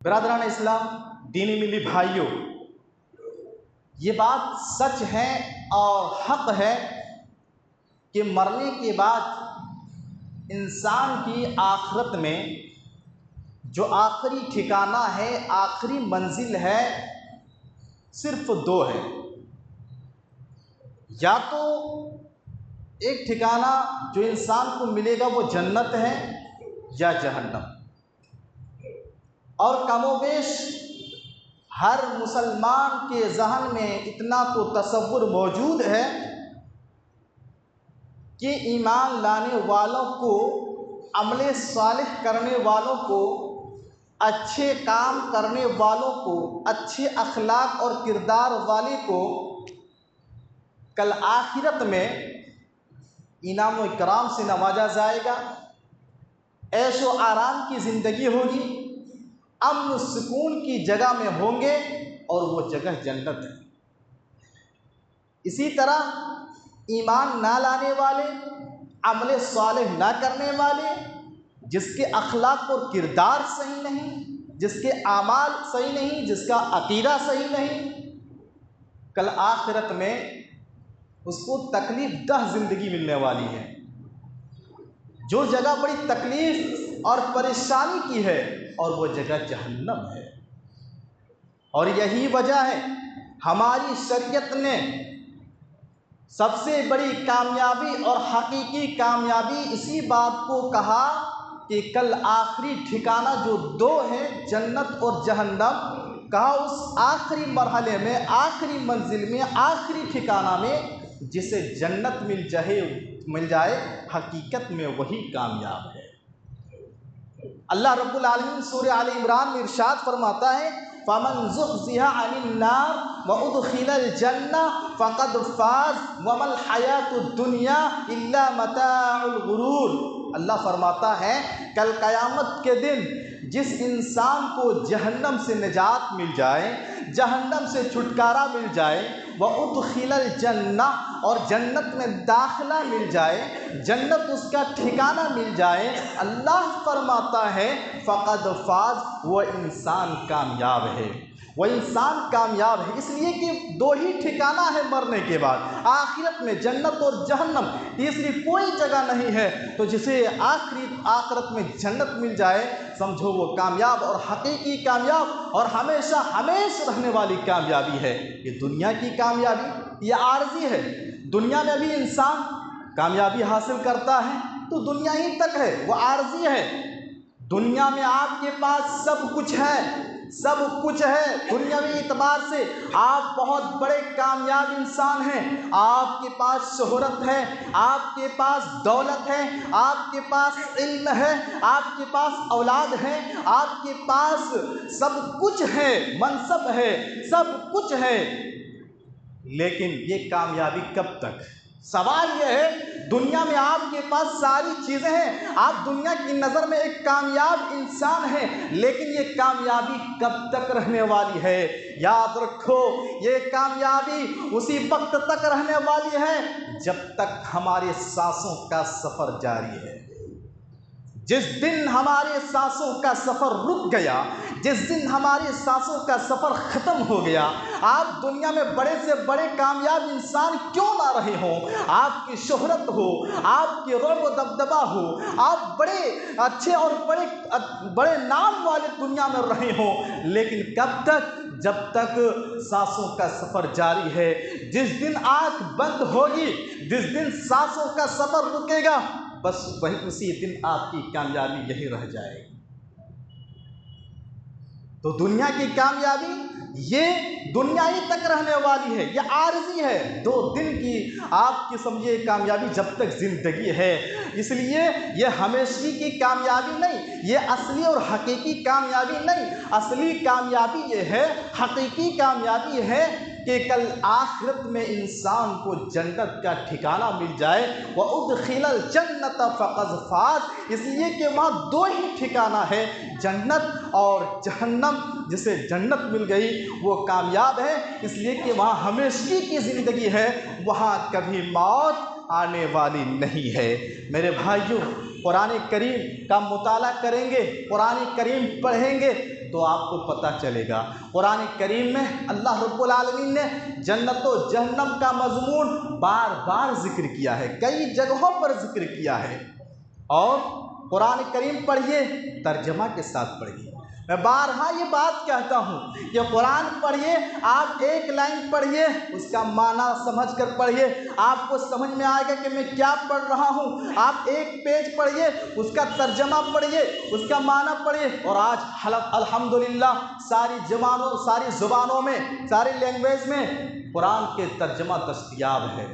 برادران اسلام، دینی ملی بھائیوں، یہ بات سچ ہے اور حق ہے کہ مرنے کے بعد انسان کی آخرت میں جو آخری ٹھکانہ ہے، آخری منزل ہے، صرف دو ہے۔ یا تو ایک ٹھکانہ جو انسان کو ملے گا وہ جنت ہے یا جہنم۔ اور کم و بیش ہر مسلمان کے ذہن میں اتنا تو تصور موجود ہے کہ ایمان لانے والوں کو، عمل صالح کرنے والوں کو، اچھے کام کرنے والوں کو، اچھے اخلاق اور کردار والے کو کل آخرت میں انعام و اکرام سے نوازا جائے گا، عیش و آرام کی زندگی ہوگی، امن و سکون کی جگہ میں ہوں گے، اور وہ جگہ جنت ہے۔ اسی طرح ایمان نہ لانے والے، عمل صالح نہ کرنے والے، جس کے اخلاق اور کردار صحیح نہیں، جس کے اعمال صحیح نہیں، جس کا عقیدہ صحیح نہیں، کل آخرت میں اس کو تکلیف دہ زندگی ملنے والی ہے۔ جو جگہ بڑی تکلیف اور پریشانی کی ہے، اور وہ جگہ جہنم ہے۔ اور یہی وجہ ہے ہماری شریعت نے سب سے بڑی کامیابی اور حقیقی کامیابی اسی بات کو کہا کہ کل آخری ٹھکانہ جو دو ہے، جنت اور جہنم، کہا اس آخری مرحلے میں، آخری منزل میں، آخری ٹھکانہ میں جسے جنت مل جائے حقیقت میں وہی کامیاب ہے۔ اللہ رب العالمین سورہ آل عمران میں ارشاد فرماتا ہے فَمَنْ زُحْزِحَ عَنِ النَّارِ وَأُدْخِلَ الْجَنَّةَ فَقَدْ فَازَ وَمَا الْحَيَاةُ الدُّنْيَا إِلَّا مَتَاعُ الْغُرُورِ۔ اللہ فرماتا ہے کل قیامت کے دن جس انسان کو جہنم سے نجات مل جائے، جہنم سے چھٹکارا مل جائے، وَأُدْخِلَ الْجَنَّةَ اور جنت میں داخلہ مل جائے، جنت اس کا ٹھکانہ مل جائے، اللہ فرماتا ہے فقد فاز، وہ انسان کامیاب ہے، وہ انسان کامیاب ہے۔ اس لیے کہ دو ہی ٹھکانہ ہے مرنے کے بعد، آخرت میں جنت اور جہنم، تیسری کوئی جگہ نہیں ہے۔ تو جسے آخرت میں جنت مل جائے سمجھو وہ کامیاب اور حقیقی کامیاب اور ہمیشہ ہمیشہ رہنے والی کامیابی ہے۔ یہ دنیا کی کامیابی یہ عارضی ہے۔ دنیا میں بھی انسان کامیابی حاصل کرتا ہے تو دنیا ہی تک ہے، وہ عارضی ہے۔ دنیا میں آپ کے پاس سب کچھ ہے، سب کچھ ہے دنیاوی اعتبار سے، آپ بہت بڑے کامیاب انسان ہیں، آپ کے پاس شہرت ہے، آپ کے پاس دولت ہے، آپ کے پاس علم ہے، آپ کے پاس اولاد ہے، آپ کے پاس سب کچھ ہے، منصب ہے، سب کچھ ہے، لیکن یہ کامیابی کب تک؟ سوال یہ ہے دنیا میں آپ کے پاس ساری چیزیں ہیں، آپ دنیا کی نظر میں ایک کامیاب انسان ہیں، لیکن یہ کامیابی کب تک رہنے والی ہے؟ یاد رکھو یہ کامیابی اسی وقت تک رہنے والی ہے جب تک ہمارے سانسوں کا سفر جاری ہے۔ جس دن ہمارے سانسوں کا سفر رک گیا، جس دن ہمارے سانسوں کا سفر ختم ہو گیا، آپ دنیا میں بڑے سے بڑے کامیاب انسان کیوں نہ رہے ہوں، آپ کی شہرت ہو، آپ کی رعب و دبدبہ ہو، آپ بڑے اچھے اور بڑے نام والے دنیا میں رہے ہوں، لیکن کب تک؟ جب تک سانسوں کا سفر جاری ہے۔ جس دن آنکھ بند ہوگی، جس دن سانسوں کا سفر رکے گا، بس وہی اسی دن آپ کی کامیابی یہی رہ جائے گی۔ تو دنیا کی کامیابی یہ دنیا ہی تک رہنے والی ہے، یہ عارضی ہے، دو دن کی آپ کی سمجھیے کامیابی جب تک زندگی ہے۔ اس لیے یہ ہمیشہ کی کامیابی نہیں، یہ اصلی اور حقیقی کامیابی نہیں۔ اصلی کامیابی یہ ہے، حقیقی کامیابی یہ ہے کہ کل آخرت میں انسان کو جنت کا ٹھکانہ مل جائے، وَأُدْخِلَ الْجَنَّةَ فَقَدْ فَازَ، اس لیے کہ وہاں دو ہی ٹھکانہ ہے، جنت اور جہنم۔ جسے جنت مل گئی وہ کامیاب ہے، اس لیے کہ وہاں ہمیشہ کی زندگی ہے، وہاں کبھی موت آنے والی نہیں ہے۔ میرے بھائیوں، قرآن کریم کا مطالعہ کریں گے، قرآن کریم پڑھیں گے، تو آپ کو پتہ چلے گا۔ قرآن کریم میں اللہ رب العالمین نے جنت و جہنم کا مضمون بار بار ذکر کیا ہے، کئی جگہوں پر ذکر کیا ہے۔ اور قرآن کریم پڑھیے، ترجمہ کے ساتھ پڑھیے۔ میں بارہا یہ بات کہتا ہوں کہ قرآن پڑھیے، آپ ایک لائن پڑھیے، اس کا معنی سمجھ کر پڑھیے، آپ کو سمجھ میں آئے گا کہ میں کیا پڑھ رہا ہوں۔ آپ ایک پیج پڑھیے، اس کا ترجمہ پڑھیے، اس کا معنی پڑھیے۔ اور آج الحمدللہ ساری زبانوں میں، ساری لینگویج میں قرآن کے ترجمہ دستیاب ہے،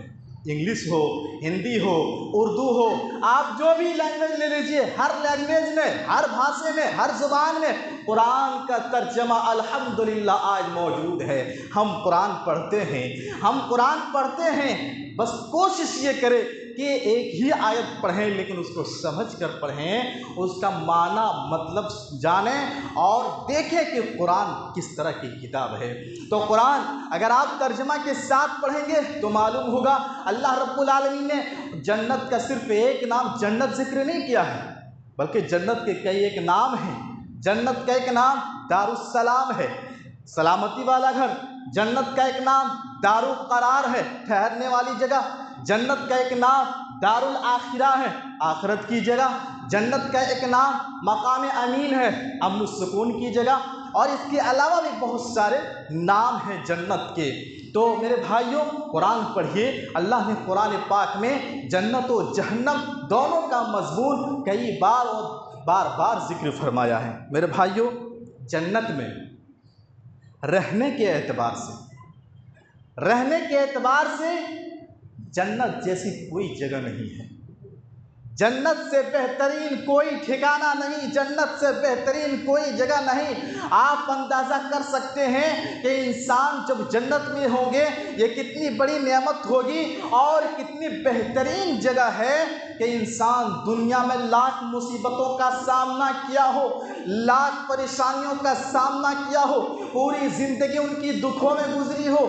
انگلش ہو، ہندی ہو، اردو ہو، آپ جو بھی لینگویج لے لیجئے، ہر لینگویج میں، ہر بھاشے میں، ہر زبان میں قرآن کا ترجمہ الحمدللہ آج موجود ہے۔ ہم قرآن پڑھتے ہیں، بس کوشش یہ کریں کہ ایک ہی آیت پڑھیں لیکن اس کو سمجھ کر پڑھیں، اس کا معنی مطلب جانیں اور دیکھیں کہ قرآن کس طرح کی کتاب ہے۔ تو قرآن اگر آپ ترجمہ کے ساتھ پڑھیں گے تو معلوم ہوگا اللہ رب العالمین نے جنت کا صرف ایک نام جنت ذکر نہیں کیا ہے، بلکہ جنت کے کئی ایک نام ہیں۔ جنت کا ایک نام دار السلام ہے، سلامتی والا گھر۔ جنت کا ایک نام دار القرار ہے، ٹھہرنے والی جگہ۔ جنت کا ایک نام دار الاخرہ ہے، آخرت کی جگہ۔ جنت کا ایک نام مقام امین ہے، امن و سکون کی جگہ۔ اور اس کے علاوہ بھی بہت سارے نام ہیں جنت کے۔ تو میرے بھائیوں، قرآن پڑھیے۔ اللہ نے قرآن پاک میں جنت و جہنم دونوں کا مضمون کئی بار اور بار بار ذکر فرمایا ہے۔ میرے بھائیوں، جنت میں رہنے کے اعتبار سے جنت جیسی کوئی جگہ نہیں ہے۔ جنت سے بہترین کوئی ٹھکانہ نہیں، جنت سے بہترین کوئی جگہ نہیں۔ آپ اندازہ کر سکتے ہیں کہ انسان جب جنت میں ہوں گے یہ کتنی بڑی نعمت ہوگی اور کتنی بہترین جگہ ہے کہ انسان دنیا میں لاکھ مصیبتوں کا سامنا کیا ہو، لاکھ پریشانیوں کا سامنا کیا ہو، پوری زندگی ان کی دکھوں میں گزری ہو،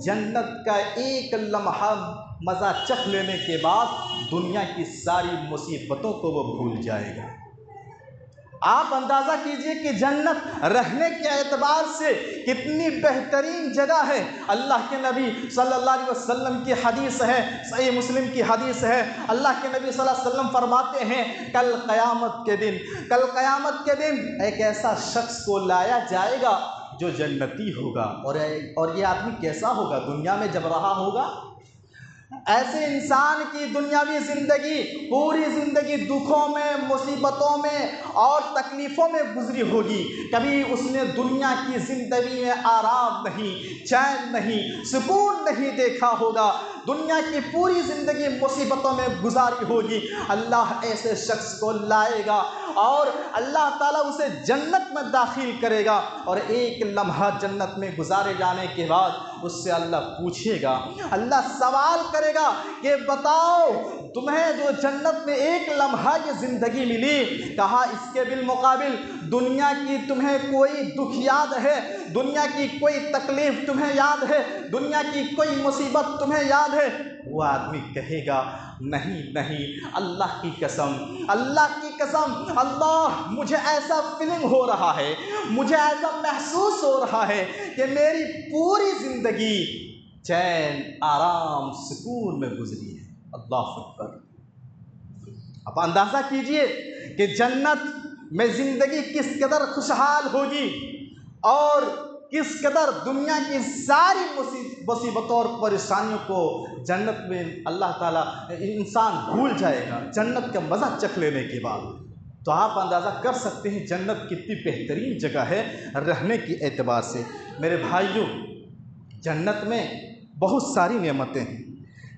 جنت کا ایک لمحہ مزہ چکھ لینے کے بعد دنیا کی ساری مصیبتوں کو وہ بھول جائے گا۔ آپ اندازہ کیجئے کہ جنت رہنے کے اعتبار سے کتنی بہترین جگہ ہے۔ اللہ کے نبی صلی اللہ علیہ وسلم کی حدیث ہے، صحیح مسلم کی حدیث ہے، اللہ کے نبی صلی اللہ علیہ وسلم فرماتے ہیں کل قیامت کے دن ایک ایسا شخص کو لایا جائے گا جو جنتی ہوگا۔ اور یہ آدمی کیسا ہوگا؟ دنیا میں جب رہا ہوگا، ایسے انسان کی دنیاوی زندگی پوری زندگی دکھوں میں، مصیبتوں میں اور تکلیفوں میں گزری ہوگی۔ کبھی اس نے دنیا کی زندگی میں آرام نہیں، چین نہیں، سکون نہیں دیکھا ہوگا، دنیا کی پوری زندگی مصیبتوں میں گزاری ہوگی۔ اللہ ایسے شخص کو لائے گا اور اللہ تعالیٰ اسے جنت میں داخل کرے گا، اور ایک لمحہ جنت میں گزارے جانے کے بعد اس سے اللہ پوچھے گا، اللہ سوال کرے گا کہ بتاؤ تمہیں جو جنت میں ایک لمحہ یہ زندگی ملی، کہا اس کے بالمقابل دنیا کی تمہیں کوئی دکھ یاد ہے، دنیا کی کوئی تکلیف تمہیں یاد ہے، دنیا کی کوئی مصیبت تمہیں یاد ہے؟ وہ آدمی کہے گا نہیں، اللہ کی قسم، اللہ مجھے ایسا فیلنگ ہو رہا ہے، مجھے ایسا محسوس ہو رہا ہے کہ میری پوری زندگی چین، آرام، سکون میں گزری ہے۔ اللہ اکبر۔ اب اندازہ کیجئے کہ جنت میں زندگی کس قدر خوشحال ہوگی اور کس قدر دنیا کی ساری مصیبتوں اور پریشانیوں کو جنت میں اللہ تعالیٰ انسان بھول جائے گا جنت کا مزہ چکھ لینے کے بعد۔ تو آپ اندازہ کر سکتے ہیں جنت کتنی بہترین جگہ ہے رہنے کے اعتبار سے۔ میرے بھائیوں، جنت میں بہت ساری نعمتیں ہیں،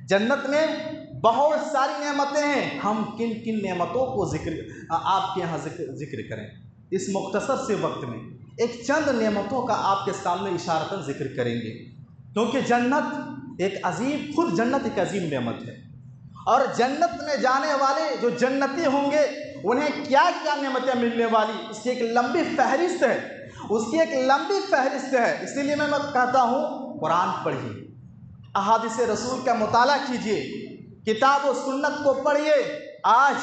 جنت میں بہت ساری نعمتیں ہیں۔ ہم کن کن نعمتوں کو آپ کے یہاں ذکر کریں؟ اس مختصر سے وقت میں ایک چند نعمتوں کا آپ کے سامنے اشارتاً ذکر کریں گے، کیونکہ جنت ایک عظیم نعمت ہے، اور جنت میں جانے والے جو جنتی ہوں گے انہیں کیا کیا نعمتیں ملنے والی، اس کی ایک لمبی فہرست ہے۔ اسی لیے میں کہتا ہوں قرآن پڑھیے، احادیث رسول کا مطالعہ کیجیے، کتاب و سنت کو پڑھیے۔ آج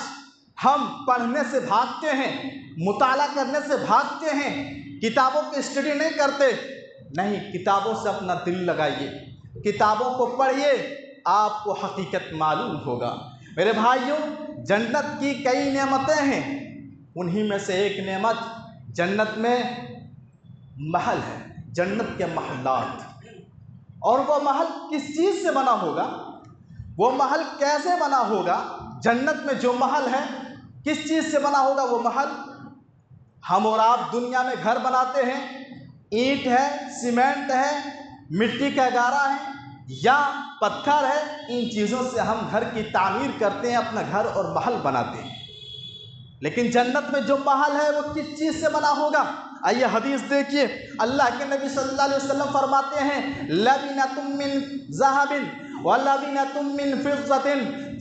ہم پڑھنے سے بھاگتے ہیں، مطالعہ کرنے سے بھاگتے ہیں، کتابوں کی اسٹڈی نہیں کرتے، نہیں، کتابوں سے اپنا دل لگائیے، کتابوں کو پڑھیے، آپ کو حقیقت معلوم ہوگا۔ میرے بھائیوں، جنت کی کئی نعمتیں ہیں، انہی میں سے ایک نعمت جنت میں محل ہے، جنت کے محلات۔ اور وہ محل کس چیز سے بنا ہوگا؟ وہ محل کیسے بنا ہوگا؟ جنت میں جو محل ہے کس چیز سے بنا ہوگا وہ محل؟ ہم اور آپ دنیا میں گھر بناتے ہیں، اینٹ ہے، سیمنٹ ہے، مٹی کا گارا ہے یا پتھر ہے، ان چیزوں سے ہم گھر کی تعمیر کرتے ہیں، اپنا گھر اور محل بناتے ہیں۔ لیکن جنت میں جو محل ہے وہ کس چیز سے بنا ہوگا؟ آئیے حدیث دیکھیے، اللہ کے نبی صلی اللہ علیہ وسلم فرماتے ہیں لبنۃ من ذہب ولبنۃ من فضۃ،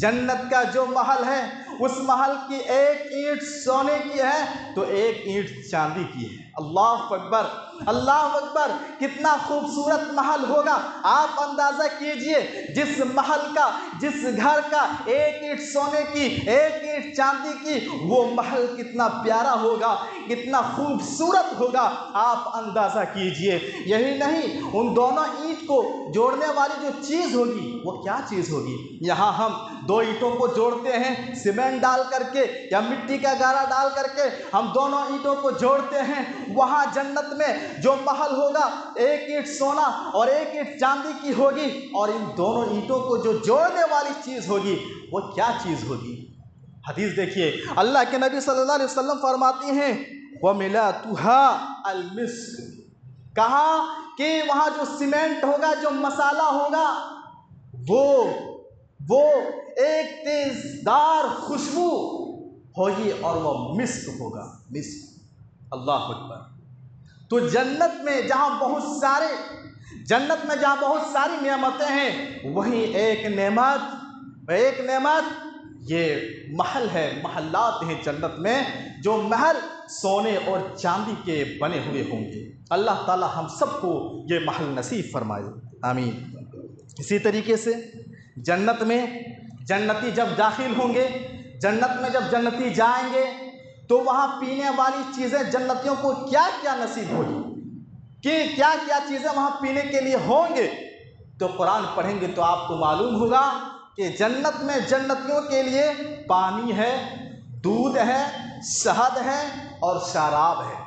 جنت کا جو محل ہے اس محل کی ایک اینٹ سونے کی ہے تو ایک اینٹ چاندی کی ہے۔ اللہ اکبر، اللہ اکبر، کتنا خوبصورت محل ہوگا۔ آپ اندازہ کیجئے، جس محل کا، جس گھر کا ایک اینٹ سونے کی ایک اینٹ چاندی کی، وہ محل کتنا پیارا ہوگا، کتنا خوبصورت ہوگا، آپ اندازہ کیجئے۔ یہی نہیں، ان دونوں اینٹ کو جوڑنے والی جو چیز ہوگی وہ کیا چیز ہوگی؟ یہاں ہم دو اینٹوں کو جوڑتے ہیں سیمنٹ ڈال کر کے یا مٹی کا گارا ڈال کر کے، ہم دونوں اینٹوں کو جوڑتے ہیں، وہاں جنت میں جو محل ہوگا ایک اینٹ سونا اور ایک اینٹ چاندی کی ہوگی، اور ان دونوں اینٹوں کو جو جوڑنے والی چیز ہوگی وہ کیا چیز ہوگی؟ حدیث دیکھیے، اللہ کے نبی صلی اللہ علیہ وسلم فرماتی ہیں وَمِلَاتُهَا الْمِسْكُ، کہا کہ وہاں جو سیمنٹ ہوگا، جو مسالہ ہوگا، وہ ایک تیزدار خوشبو ہوگی اور وہ مسک ہوگا، مسک۔ اللہ اکبر۔ تو جنت میں جہاں بہت ساری نعمتیں ہیں، وہیں ایک نعمت یہ محل ہے، محلات ہیں جنت میں، جو محل سونے اور چاندی کے بنے ہوئے ہوں گے۔ اللہ تعالی ہم سب کو یہ محل نصیب فرمائے، آمین۔ اسی طریقے سے جنت میں جنتی جب داخل ہوں گے، جنت میں جب جنتی جائیں گے تو وہاں پینے والی چیزیں جنتیوں کو کیا کیا نصیب ہوگی، کہ کیا کیا چیزیں وہاں پینے کے لیے ہوں گے؟ تو قرآن پڑھیں گے تو آپ کو معلوم ہوگا کہ جنت میں جنتیوں کے لیے پانی ہے، دودھ ہے، شہد ہے اور شراب ہے۔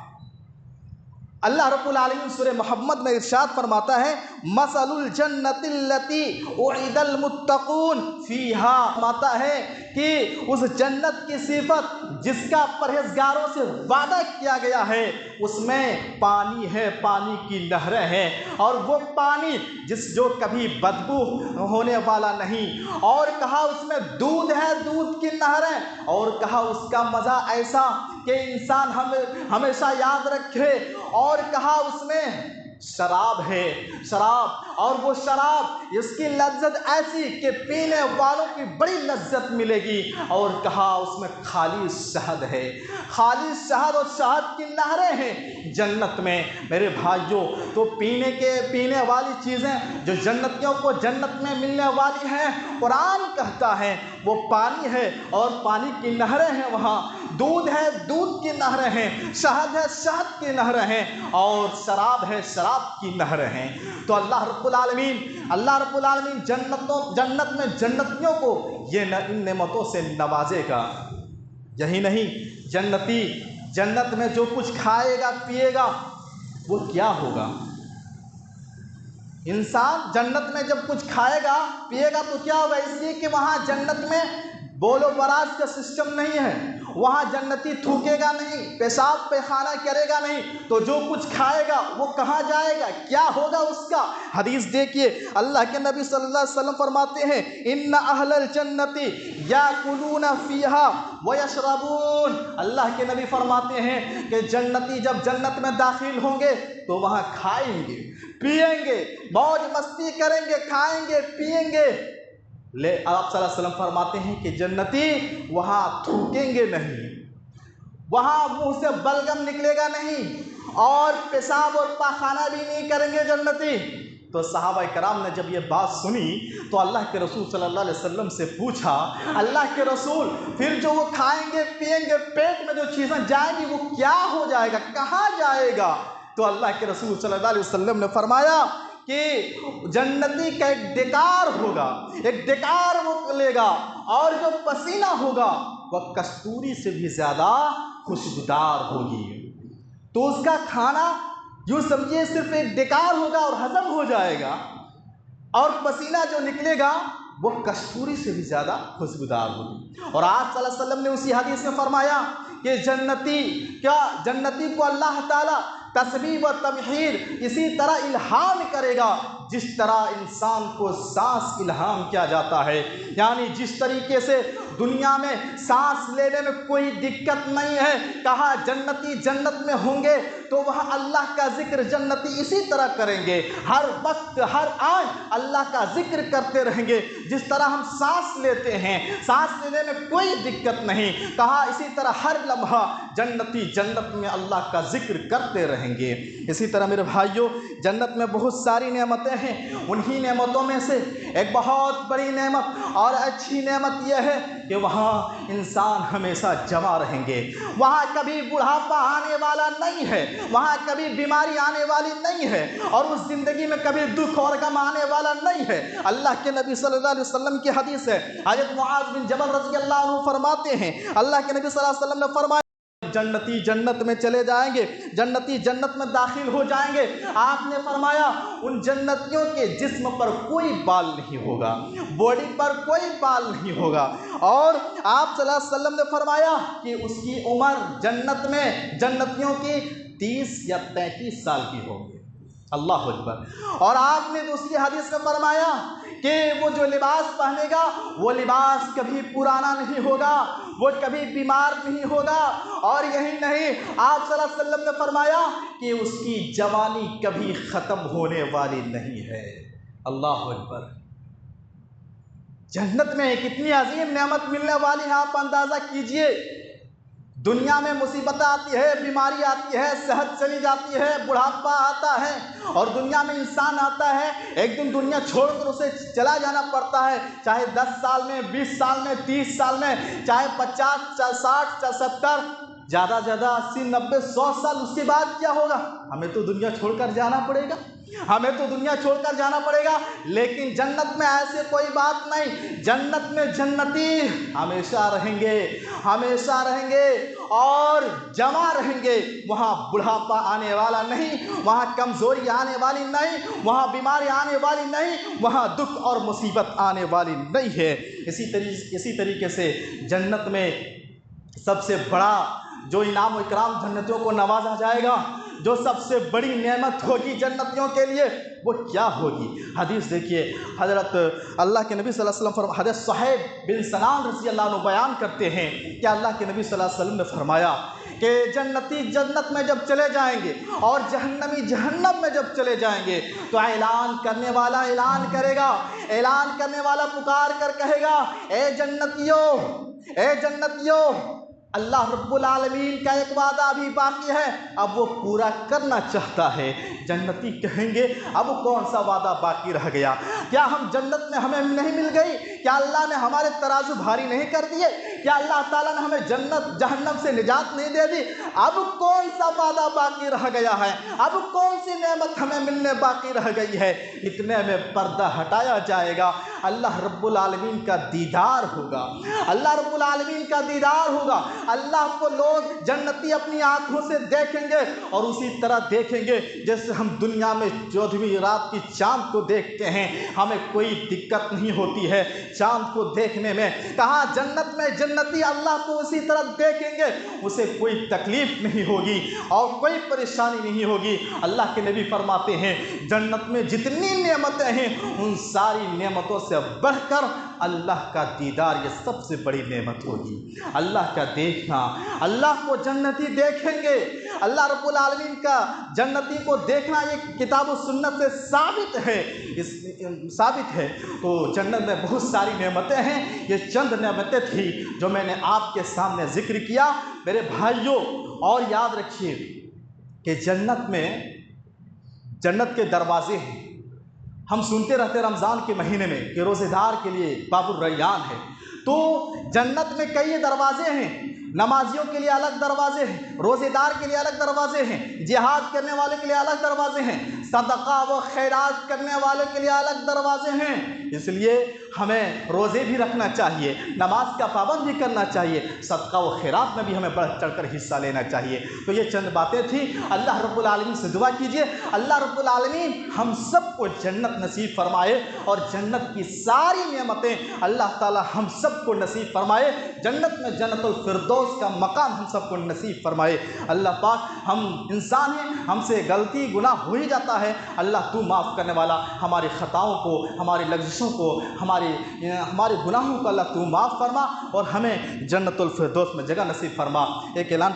اللہ رب العالمین سورہ محمد میں ارشاد فرماتا ہے مثل الجنت التی اعد المتقون فیہا، فرماتا ہے کہ اس جنت کی صفت جس کا پرہیزگاروں سے وعدہ کیا گیا ہے، اس میں پانی ہے، پانی کی نہریں ہیں، اور وہ پانی جو کبھی بدبو ہونے والا نہیں، اور کہا اس میں دودھ ہے، دودھ کی نہریں، اور کہا اس کا مزہ ایسا کہ انسان ہمیشہ یاد رکھے، اور کہا اس میں شراب ہے، شراب، اور وہ شراب اس کی لذت ایسی کہ پینے والوں کی بڑی لذت ملے گی، اور کہا اس میں خالص شہد ہے، خالص شہد اور شہد کی نہریں ہیں جنت میں۔ میرے بھائیوں، تو پینے والی چیزیں جو جنتیوں کو جنت میں ملنے والی ہیں، قرآن کہتا ہے وہ پانی ہے اور پانی کی نہریں ہیں، وہاں دودھ ہے، دودھ کی نہریں ہیں، شہد ہے، شہد کی نہریں ہیں، اور شراب ہے، شراب کی نہریں ہیں۔ تو اللہ رب العالمین جنت میں جنتیوں کو یہ ان نعمتوں سے نوازے گا۔ یہی نہیں، جنتی جنت میں جو کچھ کھائے گا پیے گا وہ کیا ہوگا؟ انسان جنت میں جب کچھ کھائے گا پیے گا تو کیا ہوگا؟ اس لیے کہ وہاں جنت میں بول و براز کا سسٹم نہیں ہے، وہاں جنتی تھوکے گا نہیں، پیشاب پیخانہ کرے گا نہیں، تو جو کچھ کھائے گا وہ کہاں جائے گا، کیا ہوگا اس کا؟ حدیث دیکھیے، اللہ کے نبی صلی اللہ علیہ وسلم فرماتے ہیں ان اہل الجنت یاکلون فیہا ویشربون، اللہ کے نبی فرماتے ہیں کہ جنتی جب جنت میں داخل ہوں گے تو وہاں کھائیں گے، پیئیں گے، موج مستی کریں گے، کھائیں گے، پیئیں گے۔ آپ صلی اللہ علیہ وسلم فرماتے ہیں کہ جنتی وہاں تھوکیں گے نہیں، وہاں منہ سے بلغم نکلے گا نہیں، اور پیشاب اور پاخانہ بھی نہیں کریں گے جنتی۔ تو صحابہ کرام نے جب یہ بات سنی تو اللہ کے رسول صلی اللہ علیہ وسلم سے پوچھا، اللہ کے رسول پھر جو وہ کھائیں گے پئیں گے، پیٹ میں جو چیزیں جائیں گی وہ کیا ہو جائے گا، کہاں جائے گا؟ تو اللہ کے رسول صلی اللہ علیہ وسلم نے فرمایا کہ جنتی کا ایک ڈکار ہوگا، ایک ڈکار وہ لے گا، اور جو پسینہ ہوگا وہ کستوری سے بھی زیادہ خوشبودار ہوگی۔ تو اس کا کھانا یوں سمجھیے صرف ایک ڈکار ہوگا اور ہضم ہو جائے گا، اور پسینہ جو نکلے گا وہ کستوری سے بھی زیادہ خوشبودار ہوگی۔ اور آپ صلی اللہ علیہ وسلم نے اسی حدیث میں فرمایا کہ جنتی کو اللہ تعالیٰ تسبیح و تمہید اسی طرح الہام کرے گا جس طرح انسان کو سانس الہام کیا جاتا ہے، یعنی جس طریقے سے دنیا میں سانس لینے میں کوئی دقت نہیں ہے، کہا جنتی جنت میں ہوں گے تو وہاں اللہ کا ذکر جنتی اسی طرح کریں گے، ہر وقت ہر آن اللہ کا ذکر کرتے رہیں گے جس طرح ہم سانس لیتے ہیں، سانس لینے میں کوئی دقت نہیں، کہا اسی طرح ہر لمحہ جنتی جنت میں اللہ کا ذکر کرتے رہیں گے۔ اسی طرح میرے بھائیوں، جنت میں بہت ساری نعمتیں ہیں، انہی نعمتوں میں سے ایک بہت بڑی نعمت اور اچھی نعمت یہ ہے کہ وہاں انسان ہمیشہ جمع رہیں گے، وہاں کبھی بڑھاپا آنے والا نہیں ہے، وہاں کبھی بیماری آنے والی نہیں ہے، اور اس زندگی میں کبھی دکھ اور غم آنے والا نہیں ہے۔ اللہ کے نبی صلی اللہ علیہ وسلم کی حدیث ہے، حضرت معاذ بن جبل رضی اللہ عنہ فرماتے ہیں، اللہ کے نبی صلی اللہ علیہ وسلم نے فرمایا جنتی جنت میں چلے جائیں گے، جنتی جنت میں داخل ہو جائیں گے، آپ نے فرمایا ان جنتیوں کے جسم پر کوئی بال نہیں ہوگا، باڈی پر کوئی بال نہیں ہوگا، اور آپ صلی اللہ علیہ وسلم نے فرمایا کہ اس کی عمر جنت میں جنتیوں کی 30 یا 33 سال کی ہوگی۔ اللہ اکبر۔ اور آپ نے دوسری حدیث میں فرمایا کہ وہ جو لباس پہنے گا وہ لباس کبھی پرانا نہیں ہوگا، وہ کبھی بیمار نہیں ہوگا، اور یہی نہیں، آپ صلی اللہ علیہ وسلم نے فرمایا کہ اس کی جوانی کبھی ختم ہونے والی نہیں ہے۔ اللہ اکبر۔ جنت میں کتنی عظیم نعمت ملنے والی ہے، آپ اندازہ کیجئے۔ دنیا میں مصیبت آتی ہے، بیماری آتی ہے، صحت چلی جاتی ہے، بڑھاپا آتا ہے، اور دنیا میں انسان آتا ہے، ایک دن دنیا چھوڑ کر اسے چلا جانا پڑتا ہے، چاہے 10 سال میں، 20 سال میں، 30 سال میں، چاہے 50، چاہے 60، چاہے 70، زیادہ زیادہ 80، 90، 100 سال، اس کے بعد کیا ہوگا؟ ہمیں تو دنیا چھوڑ کر جانا پڑے گا، ہمیں تو دنیا چھوڑ کر جانا پڑے گا۔ لیکن جنت میں ایسے کوئی بات نہیں، جنت میں جنتی ہمیشہ رہیں گے، ہمیشہ رہیں گے اور جمع رہیں گے، وہاں بڑھاپا آنے والا نہیں، وہاں کمزوری آنے والی نہیں، وہاں بیماری آنے والی نہیں، وہاں دکھ اور مصیبت آنے والی نہیں ہے۔ اسی طریقے سے جنت میں سب سے بڑا جو انعام و اکرام جنتیوں کو نوازا جائے گا، جو سب سے بڑی نعمت ہوگی جنتیوں کے لیے، وہ کیا ہوگی؟ حدیث دیکھیے، حضرت اللہ کے نبی صلی اللہ علیہ وسلم حضرت صہیب بن سنان رضی اللہ عنہ بیان کرتے ہیں کہ اللہ کے نبی صلی اللہ علیہ وسلم نے فرمایا کہ جنتی جنت میں جب چلے جائیں گے اور جہنمی جہنم میں جب چلے جائیں گے تو اعلان کرنے والا اعلان کرے گا، اعلان کرنے والا پکار کر کہے گا، اے جنتیوں، اے جنتیوں، اللہ رب العالمین کا ایک وعدہ ابھی باقی ہے، اب وہ پورا کرنا چاہتا ہے۔ جنتی کہیں گے اب کون سا وعدہ باقی رہ گیا؟ کیا ہم جنت میں ہمیں نہیں مل گئی؟ کیا اللہ نے ہمارے ترازو بھاری نہیں کر دیے؟ کیا اللہ تعالیٰ نے ہمیں جنت جہنم سے نجات نہیں دے دی؟ اب کون سا وعدہ باقی رہ گیا ہے؟ اب کون سی نعمت ہمیں ملنے باقی رہ گئی ہے؟ اتنے میں پردہ ہٹایا جائے گا، اللہ رب العالمین کا دیدار ہوگا، اللہ رب العالمین کا دیدار ہوگا، اللہ کو لوگ جنتی اپنی آنکھوں سے دیکھیں گے، اور اسی طرح دیکھیں گے جیسے ہم دنیا میں 14ویں رات کی چاند کو دیکھتے ہیں، ہمیں کوئی دقت نہیں ہوتی ہے چاند کو دیکھنے میں۔ کہا جنت میں جنتی اللہ کو اسی طرح دیکھیں گے، اسے کوئی تکلیف نہیں ہوگی اور کوئی پریشانی نہیں ہوگی۔ اللہ کے نبی فرماتے ہیں جنت میں جتنی نعمتیں ہیں ان ساری نعمتوں سے بڑھ کر اللہ کا دیدار یہ سب سے بڑی نعمت ہوگی۔ اللہ کا دیکھنا، اللہ کو جنتی دیکھیں گے، اللہ رب العالمین کا جنتی کو دیکھنا یہ کتاب و سنت سے ثابت ہے۔ تو جنت میں بہت ساری نعمتیں ہیں، یہ چند نعمتیں تھیں جو میں نے آپ کے سامنے ذکر کیا میرے بھائیوں۔ اور یاد رکھیے کہ جنت میں جنت کے دروازے ہیں، ہم سنتے رہتے رمضان کے مہینے میں کہ روزے دار کے لیے باب الریان ہے، تو جنت میں کئی دروازے ہیں، نمازیوں کے لیے الگ دروازے ہیں، روزے دار کے لیے الگ دروازے ہیں، جہاد کرنے والے کے لیے الگ دروازے ہیں، صدقہ و خیرات کرنے والے کے لیے الگ دروازے ہیں۔ اس لیے ہمیں روزے بھی رکھنا چاہیے، نماز کا پابند بھی کرنا چاہیے، صدقہ و خیرات میں بھی ہمیں بڑھ چڑھ کر حصہ لینا چاہیے۔ تو یہ چند باتیں تھیں۔ اللہ رب العالمین سے دعا کیجیے اللہ رب العالمین ہم سب کو جنت نصیب فرمائے، اور جنت کی ساری نعمتیں اللہ تعالی ہم سب کو نصیب فرمائے، جنت میں جنت الفردوس کا مقام ہم سب کو نصیب فرمائے۔ اللہ پاک ہم انسان ہیں، ہم سے غلطی گناہ ہو ہی جاتا ہے، اللہ تو معاف کرنے والا، ہماری خطاؤں کو، ہماری لغزشوں کو، ہمارے گناہوں کو اللہ تو معاف فرما، اور ہمیں جنت الفردوس میں جگہ نصیب فرما۔ ایک اعلان